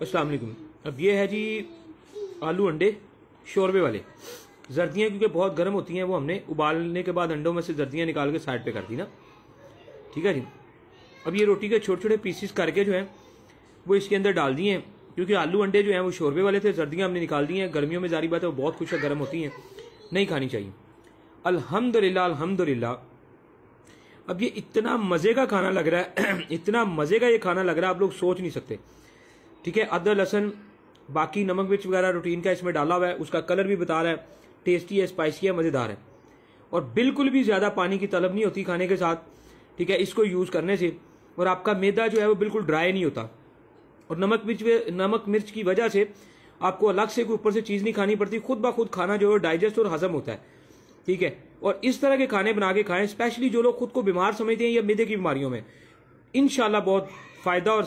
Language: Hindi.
अस्सलाम वालेकुम। अब ये है जी आलू अंडे शोरबे वाले। जर्दियाँ क्योंकि बहुत गर्म होती हैं, वो हमने उबालने के बाद अंडों में से जर्दियाँ निकाल के साइड पे कर दी ना, ठीक है जी। अब ये रोटी के छोटे छोटे पीसीस करके जो है वो इसके अंदर डाल दिए हैं, क्योंकि आलू अंडे जो हैं वो शोरबे वाले थे, जर्दियाँ हमने निकाल दी हैं। गर्मियों में जारी बात है वो बहुत खुश गर्म होती हैं, नहीं खानी चाहिए। अल्हम्दुलिल्लाह अल्हम्दुलिल्लाह। अब ये इतना मज़े का खाना लग रहा है इतना मज़े का ये खाना लग रहा है, आप लोग सोच नहीं सकते, ठीक है। अदरक लहसुन बाकी नमक मिर्च वगैरह रूटीन का इसमें डाला हुआ है, उसका कलर भी बता रहा है, टेस्टी है, स्पाइसी है, मज़ेदार है, और बिल्कुल भी ज़्यादा पानी की तलब नहीं होती खाने के साथ, ठीक है, इसको यूज़ करने से। और आपका मैदा जो है वो बिल्कुल ड्राई नहीं होता, और नमक मिर्च की वजह से आपको अलग से कोई ऊपर से चीज़ नहीं खानी पड़ती, खुद ब खुद खाना जो है डाइजेस्ट और हजम होता है, ठीक है। और इस तरह के खाने बना के खाएं, स्पेशली जो लोग खुद को बीमार समझते हैं या मैदे की बीमारियों में, इंशाल्लाह बहुत फ़ायदा और